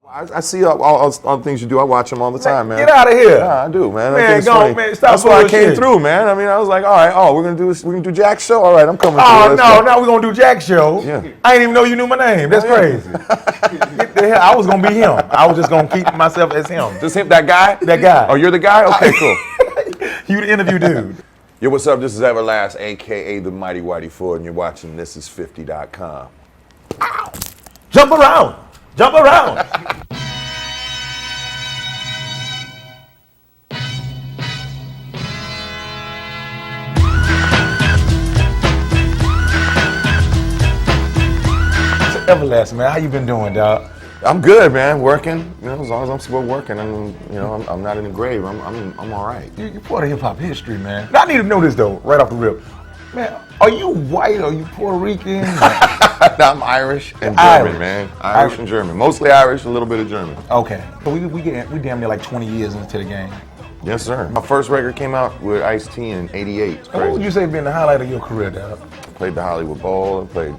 I see all the things you do. I watch them all the time, man. Get out of here. Yeah, I do, man. Man, go on, man. Stop. That's why I came through, man. I mean, I was like, all right, we're gonna do Jack's show. All right, I'm coming through. Oh, no, we're gonna do Jack's show. Yeah. I didn't even know you knew my name. That's crazy. Get the hell. I was gonna be him. I was just gonna keep myself as him. Just him, that guy? That guy. Oh, you're the guy? Okay, cool. You the interview dude. Yo, what's up? This is Everlast, aka the Mighty Whitey Ford, and you're watching Thisis50.com. Ow. Jump around. Jump around. Everlast, man, how you been doing, dog? I'm good, man. Working. You know, as long as I'm still working, I'm not in the grave. I'm all right. You're part of hip hop history, man. Now, I need to know this though, right off the rip. Man, are you white? Are you Puerto Rican? I'm Irish and German, man. Irish and German. Mostly Irish, a little bit of German. Okay. So we damn near like 20 years into the game. Yes, sir. My first record came out with Ice-T in '88. What would you say been the highlight of your career, dog? Played the Hollywood Bowl. I played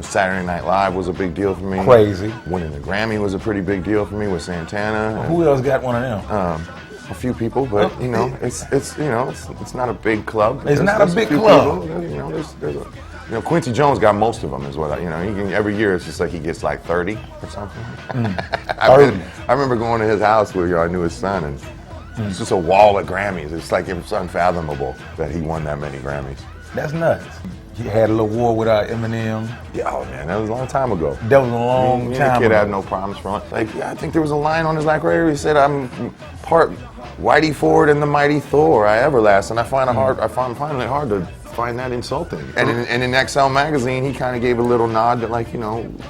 Saturday Night Live was a big deal for me. Crazy. Winning the Grammy was a pretty big deal for me with Santana. Who else got one of them? A few people, but you know, it's not a big club. It's not a big club. People, Quincy Jones got most of them, is what every year it's just like he gets like 30 or something. 30. I remember going to his house where I knew his son, and it's just a wall of Grammys. It's like it was unfathomable that he won that many Grammys. That's nuts. He had a little war with Eminem. Yeah, oh man, that was a long time ago. That was a long time The kid ago. had no problems for it. Like, I think there was a line on his record where he said, "I'm part Whitey Ford and the Mighty Thor. I Everlast," and I find it hard to find that insulting. And in XL magazine, he kind of gave a little nod to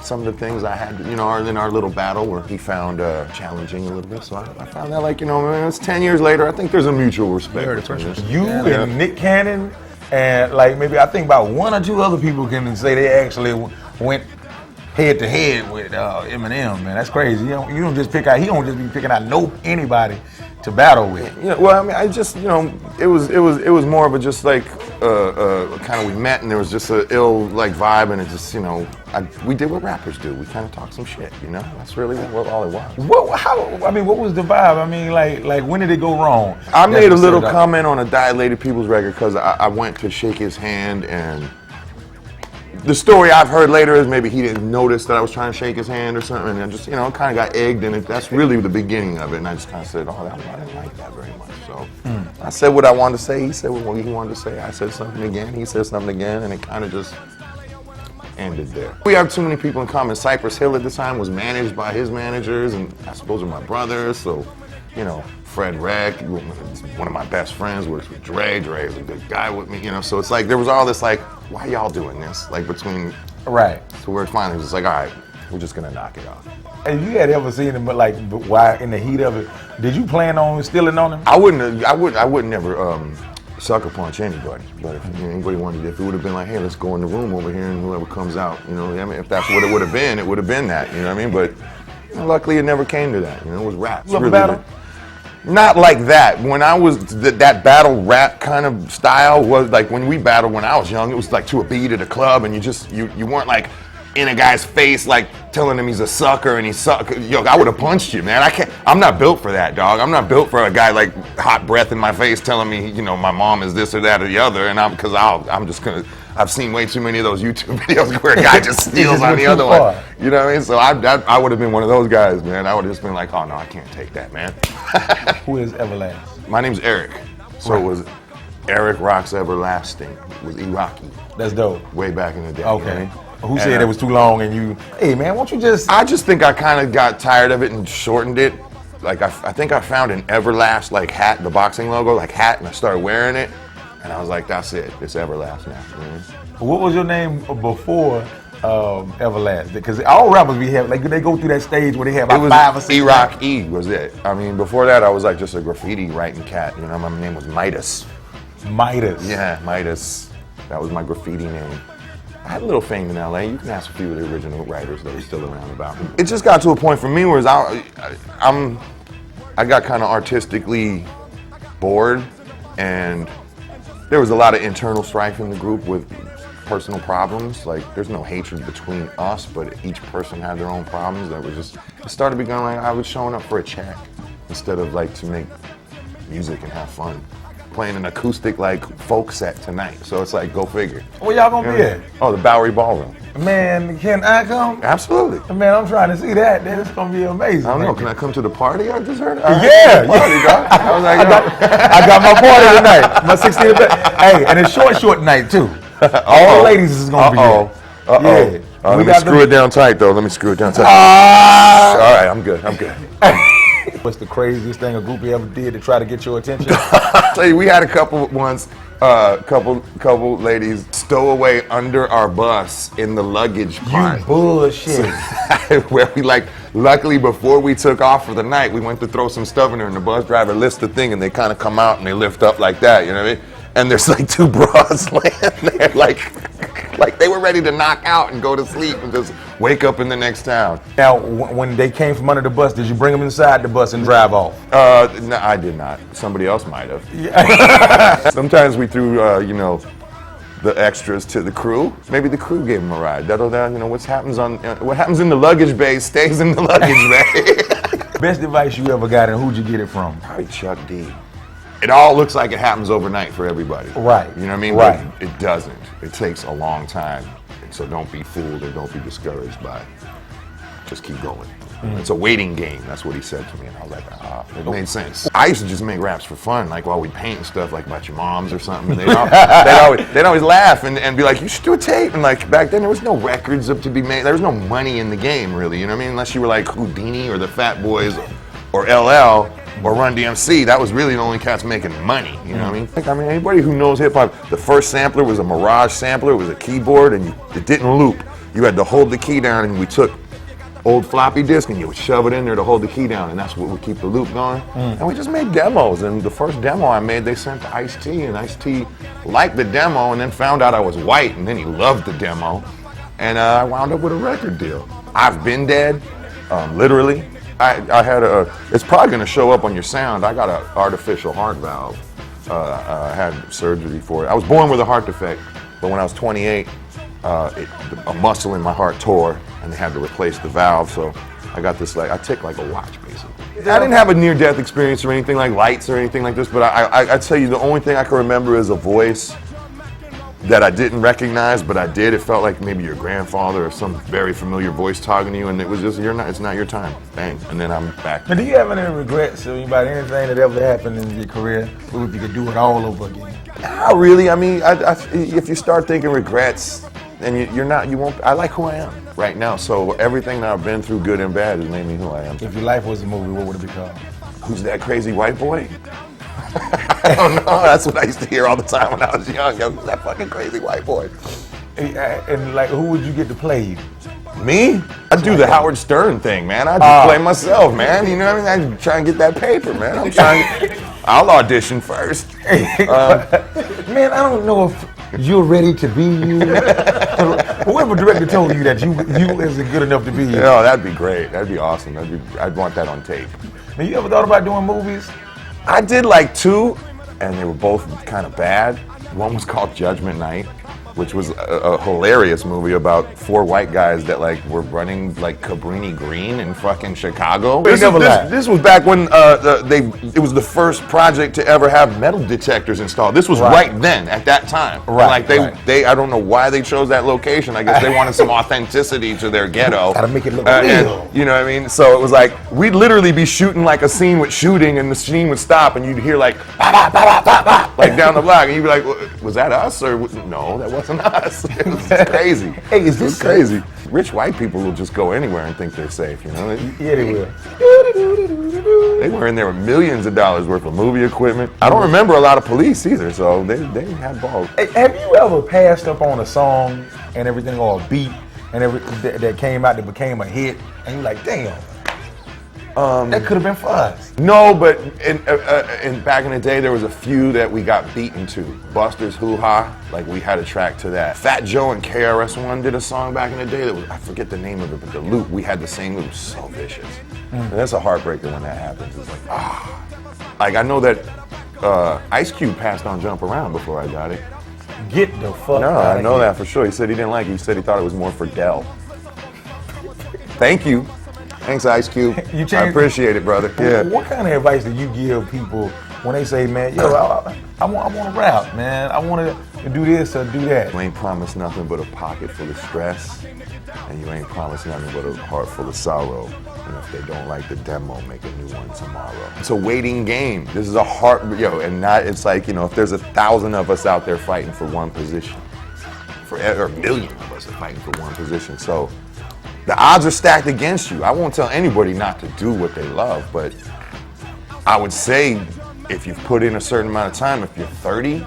some of the things I had, in our little battle where he found challenging a little bit. So I found that it's 10 years later. I think there's a mutual respect between us. You and Nick Cannon. And maybe I think about one or two other people can say they actually went head to head with Eminem, man. That's crazy. You don't just pick out. He don't just be picking out anybody to battle with. Yeah. Well, I mean, I just it was more of a just like kind of we met and there was just a ill vibe and it just we did what rappers do. We kind of talked some shit. That's really all it was. What was the vibe? I mean, like when did it go wrong? I made a little comment on a Dilated Peoples record because I went to shake his hand, and the story I've heard later is maybe he didn't notice that I was trying to shake his hand or something, and I just kind of got egged, and that's really the beginning of it. And I just kind of said, I didn't like that very much. So I said what I wanted to say. He said what he wanted to say. I said something again. He said something again, and it kind of just ended there. We have too many people in common. Cypress Hill at the time was managed by his managers, and I suppose are my brothers. So, Fred Reck, one of my best friends, works with Dre. Dre is a good guy with me, So it's like there was all this why y'all doing this? Between right. So where it finally was just all right, we're just gonna knock it off. And you had ever seen him, but why in the heat of it? Did you plan on stealing on him? I wouldn't never sucker punch anybody. But if anybody wanted, if it would have been like, hey, let's go in the room over here and whoever comes out, if that's what it would have been, it would have been that. You know what I mean? But luckily, it never came to that. It was rap. Really battle? Not like that. When I was that battle rap kind of style was when we battled when I was young. It was to a beat at a club, and you weren't in a guy's face telling him he's a sucker and he's suck. Yo, I would have punched you, man. I'm not built for that, dog. I'm not built for a guy hot breath in my face telling me my mom is this or that or the other, and I'm just gonna. I've seen way too many of those YouTube videos where a guy just steals on the other one. You know what I mean? So I would have been one of those guys, man. I would have just been like, oh no, I can't take that, man. Who is Everlast? My name's Eric. So It was Eric Rocks Everlasting. It was Iraqi. That's dope. Way back in the day. Okay. Right? Who said it was too long and you, hey man, won't you just... I just think I kind of got tired of it and shortened it. I think I found an Everlast hat, the boxing logo, hat, and I started wearing it. And I was like, that's it. It's Everlast now. What was your name before Everlast? Because all rappers we have, they go through that stage where they have 5 or 6. Iraq E was it. I mean, before that, I was just a graffiti writing cat. My name was Midas. Midas? Yeah, Midas. That was my graffiti name. I had a little fame in LA. You can ask a few of the original writers that are still around about me. It just got to a point for me where I got kind of artistically bored, and there was a lot of internal strife in the group with personal problems. Like, there's no hatred between us, but each person had their own problems. That was just, it started becoming like I was showing up for a check instead of like to make music and have fun. Playing an acoustic like folk set tonight, so it's like go figure. Where y'all gonna be at? Oh, the Bowery Ballroom. Man, can I come? Absolutely. Man, I'm trying to see that. That's gonna be amazing. I don't know. Can I come to the party? I just heard. Yeah. Party, dog. I was like, I got my party tonight. My 16th birthday. Hey, and it's short night too. All the ladies is gonna be there. Yeah. Let me screw it down tight though. Let me screw it down tight. All right, I'm good. What's the craziest thing a groupie ever did to try to get your attention? Tell you, we had a couple once. Couple ladies stow away under our bus in the luggage part. You bullshit. Where we like, luckily before we took off for the night, we went to throw some stuff in there, and the bus driver lifts the thing, and they kind of come out and they lift up like that. You know what I mean? And there's like two bras laying there, like they were ready to knock out and go to sleep and just wake up in the next town. Now, when they came from under the bus, did you bring them inside the bus and drive off? No, I did not. Somebody else might have. Yeah. Sometimes we threw, the extras to the crew. Maybe the crew gave them a ride. What happens in the luggage bay stays in the luggage bay. Best advice you ever got, and who'd you get it from? Probably Chuck D. It all looks like it happens overnight for everybody. Right. You know what I mean? Right. But it doesn't. It takes a long time. So don't be fooled or don't be discouraged by it. Just keep going. It's a waiting game. That's what he said to me. And I was like, it made sense. I used to just make raps for fun, like while we paint and stuff, like about your moms or something. And they'd always laugh and be like, you should do a tape. And like back then, there was no records up to be made. There was no money in the game, really. You know what I mean? Unless you were like Houdini or the Fat Boys or LL. Or Run DMC, that was really the only cats making money, you know what I mean? Anybody who knows hip hop, the first sampler was a Mirage sampler, it was a keyboard, and it didn't loop. You had to hold the key down, and we took old floppy disk, and you would shove it in there to hold the key down, and that's what would keep the loop going. And we just made demos, and the first demo I made, they sent to Ice-T, and Ice-T liked the demo, and then found out I was white, and then he loved the demo, and I wound up with a record deal. I've been dead, literally. I had it's probably gonna show up on your sound. I got an artificial heart valve. I had surgery for it. I was born with a heart defect, but when I was 28, a muscle in my heart tore, and they had to replace the valve. So I got this, like, I tick like a watch, basically. I didn't have a near-death experience or anything like lights or anything like this, but I tell you, the only thing I can remember is a voice that I didn't recognize, but I did. It felt like maybe your grandfather or some very familiar voice talking to you, and it was just, it's not your time. Bang. And then I'm back. But do you have any regrets about anything that ever happened in your career? If you could do it all over again? Not really. I mean, if you start thinking regrets, then you won't. I like who I am right now. So everything that I've been through, good and bad, has made me who I am. If your life was a movie, what would it be called? Who's that crazy white boy? I don't know. That's what I used to hear all the time when I was young. Yo, who's that fucking crazy white boy? And like, who would you get to play you? Me? I'd do the Howard Stern thing, man. I'd just play myself, man. You know what I mean? I'd try and get that paper, man. I'll audition first. Man, I don't know if you're ready to be you. Whoever director told you that you isn't good enough to be you. No, that'd be great. That'd be awesome. I'd want that on tape. Now, you ever thought about doing movies? I did like 2, and they were both kind of bad. One was called Judgment Night, which was a hilarious movie about 4 white guys that like were running like Cabrini Green in fucking Chicago. This was back when it was the first project to ever have metal detectors installed. This was right then, at that time. Right. Like they I don't know why they chose that location. I guess they wanted some authenticity to their ghetto. Gotta make it look real. And, you know what I mean? So it was like we'd literally be shooting like a scene with shooting, and the scene would stop, and you'd hear like bah, bah, bah, bah, bah, like down the block, and you'd be like, was that us or no? That wasn't us. It was crazy. Hey, is this crazy? Rich white people will just go anywhere and think they're safe, you know? Yeah, they will. They were in there with millions of dollars worth of movie equipment. I don't remember a lot of police either, so they had balls. Hey, have you ever passed up on a song and everything, or a beat and everything that came out that became a hit, and you're like, damn, that could have been for us? No, but in back in the day, there was a few that we got beaten to. Buster's Hoo Ha, like we had a track to that. Fat Joe and KRS-One did a song back in the day that was, I forget the name of it, but the loop, we had to sing, it was so vicious. And that's a heartbreaker when that happens. It's like, Like I know that Ice Cube passed on Jump Around before I got it. Get the fuck No, out I of know here. that for sure. He said he didn't like it. He said he thought it was more for Dell. Thank you. Thanks, Ice Cube. You I appreciate it, brother. Yeah. What kind of advice do you give people when they say, man, yo, I want to rap, man. I want to do this or do that. You ain't promised nothing but a pocket full of stress, and you ain't promised nothing but a heart full of sorrow. And if they don't like the demo, make a new one tomorrow. It's a waiting game. This is a hard, and not, it's like, if there's 1,000 of us out there fighting for one position, or a million of us are fighting for one position. So the odds are stacked against you. I won't tell anybody not to do what they love, but I would say if you've put in a certain amount of time, if you're 30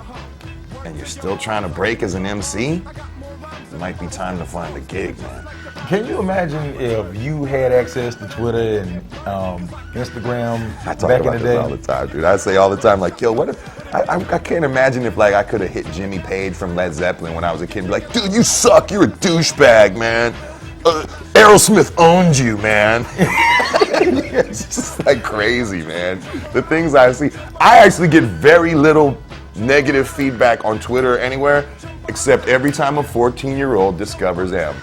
and you're still trying to break as an MC, it might be time to find a gig, man. Can you imagine if you had access to Twitter and Instagram I talk back about in the this day? all the time, dude. I say all the time, like, yo, what if, I can't imagine if, like, I could have hit Jimmy Page from Led Zeppelin when I was a kid and be like, dude, you suck, you're a douchebag, man. Aerosmith owned you, man. It's just like crazy, man. The things I see. I actually get very little negative feedback on Twitter or anywhere, except every time a 14-year-old discovers M.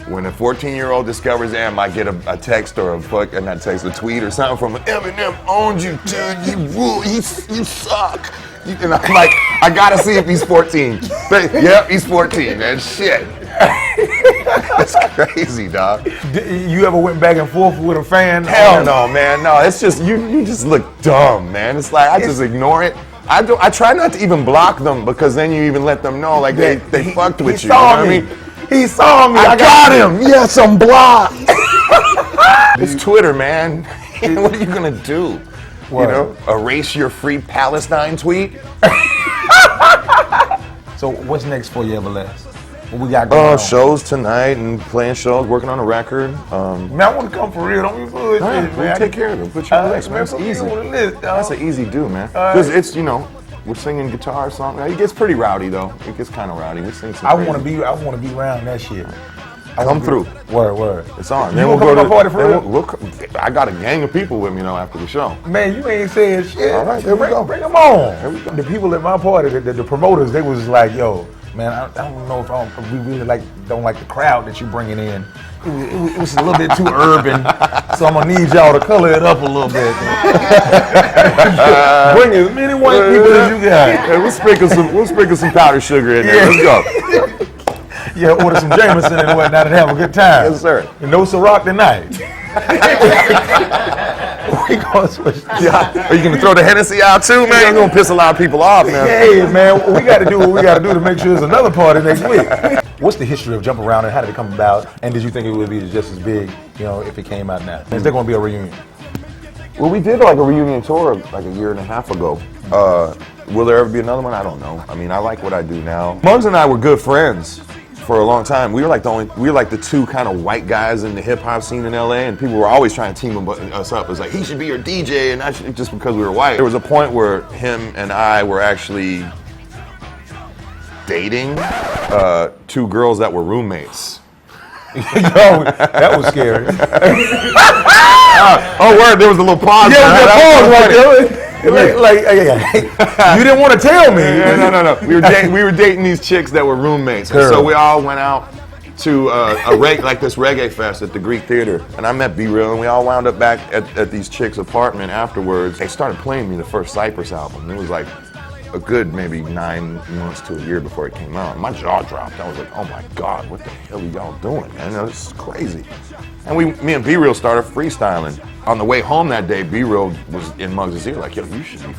When a 14-year-old discovers M, I get a text or a tweet or something from Eminem owned you, dude. You rule. You suck. And I'm like, I gotta see if he's 14. But yep, he's 14, man. Shit. That's crazy, dog. You ever went back and forth with a fan? Hell no, man. No, it's just you just look dumb, man. It's like I just ignore it. I try not to even block them because then you even let them know like they fucked with you. You know what I mean? He saw me. I got him. Yes, I'm blocked. It's Twitter, man. What are you gonna do? What? Erase your free Palestine tweet? So what's next for you, Everlast? What we got going on? Shows tonight and playing shows, working on a record. Man, I want to come for real. Don't be bullshit, man. We'll take care of it. Put you on the list, man. It's easy. That's an easy do, man. Because it's, we're singing guitar songs. It gets pretty rowdy though. It gets kind of rowdy. We sing some. I want to be around that shit. Come through. Word. It's on. You gonna come to my party for real? I got a gang of people with me, after the show. Man, you ain't saying shit. All right, there we go. Bring them on. There we go. The people at my party, the promoters, they was like, yo, man, I don't know if we really don't like the crowd that you bringing in. It was a little bit too urban, so I'm gonna need y'all to color it up a little bit. Bring as many white people as you got. Hey, we'll sprinkle some powdered sugar in there. Let's go. Yeah, order some Jameson and whatnot and have a good time. Yes, sir. And no Ciroc tonight. We gonna switch. Yeah. Are you gonna throw the Hennessy out too, man? You're gonna piss a lot of people off, man. Hey, man, we got to do what we got to do to make sure there's another party next week. What's the history of Jump Around and how did it come about? And did you think it would be just as big, if it came out now? Is there going to be a reunion? Well, we did like a reunion tour like a year and a half ago. Will there ever be another one? I don't know. I mean, I like what I do now. Muggs and I were good friends for a long time. We were like the two kind of white guys in the hip hop scene in LA, and people were always trying to team us up. It was like, he should be your DJ, and I should, just because we were white. There was a point where him and I were actually dating two girls that were roommates. Yo, that was scary. Word, there was a little pause. Yeah, there was a pause right there. You didn't want to tell me. No. We were dating these chicks that were roommates, and so we all went out to this reggae fest at the Greek Theater, and I met B Real, and we all wound up back at these chicks' apartment afterwards. They started playing me the first Cypress album. It was like a good maybe 9 months to a year before it came out. My jaw dropped. I was like, oh my God, what the hell are y'all doing, man? This is crazy. And me and B Real started freestyling. On the way home that day, B Real was in Muggs' ear like, yo, you should be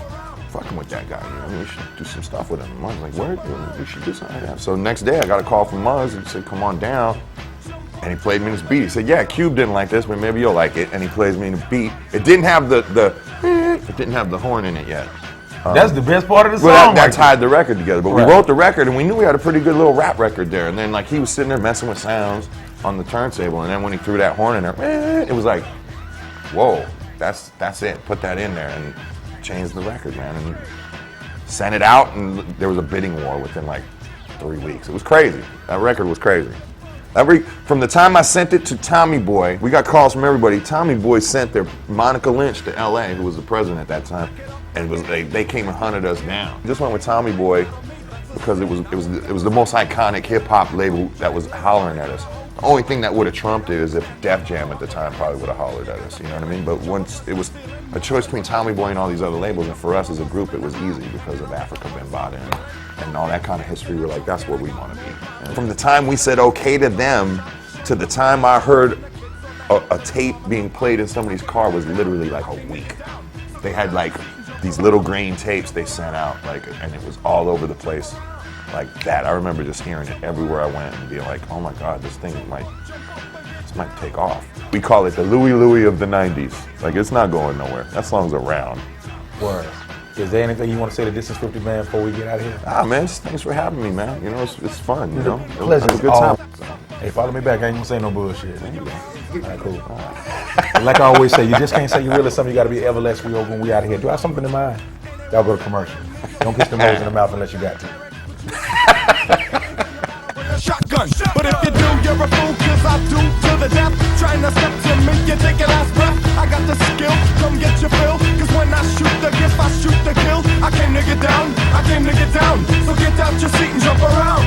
fucking with that guy. I mean, we should do some stuff with him. And Muggs was like, word? We should do something like that. So the next day, I got a call from Muggs and said, come on down. And he played me this beat. He said, yeah, Cube didn't like this, but maybe you'll like it. And he plays me the beat. It didn't have it didn't have the horn in it yet. That's the best part of the song. Well, that tied the record together. But we wrote the record, and we knew we had a pretty good little rap record there. And then, he was sitting there messing with sounds on the turntable, and then when he threw that horn in there, it was like, whoa, that's it. Put that in there and changed the record, man. And sent it out, and there was a bidding war within 3 weeks. It was crazy. That record was crazy. From the time I sent it to Tommy Boy, we got calls from everybody. Tommy Boy sent their Monica Lynch to LA, who was the president at that time, and they came and hunted us down. Just went with Tommy Boy. because it was the most iconic hip hop label that was hollering at us. The only thing that would have trumped it is if Def Jam at the time probably would have hollered at us, you know what I mean? But once it was a choice between Tommy Boy and all these other labels, and for us as a group, it was easy because of Africa Bambaataa and all that kind of history. We're like, that's where we want to be. And from the time we said okay to them to the time I heard a tape being played in somebody's car was literally like a week. They had like these little grain tapes they sent out, like, and it was all over the place. Like that. I remember just hearing it everywhere I went and being like, oh my God, this might take off. We call it the Louie Louie of the 90s. Like, it's not going nowhere. That song's around. Word. Is there anything you want to say to Thisis50 man before we get out of here? Man, thanks for having me, man. You know, it's fun, you know? Pleasure. It was a good time. Hey, follow me back. I ain't gonna say no bullshit. All right, cool. All right. Like I always say, you just can't say you really something. You gotta be Everlast. We over when we out of here. Do I have something in mind? Y'all go to commercial. Don't kiss the nose in the mouth unless you got to. Shotgun, but if you do, you're a fool, cause I do to the death. Trying to step to me, you take your last breath. I got the skill, come get your fill. Cause when I shoot the gift, I shoot the kill. I came to get down, so get out your seat and jump around.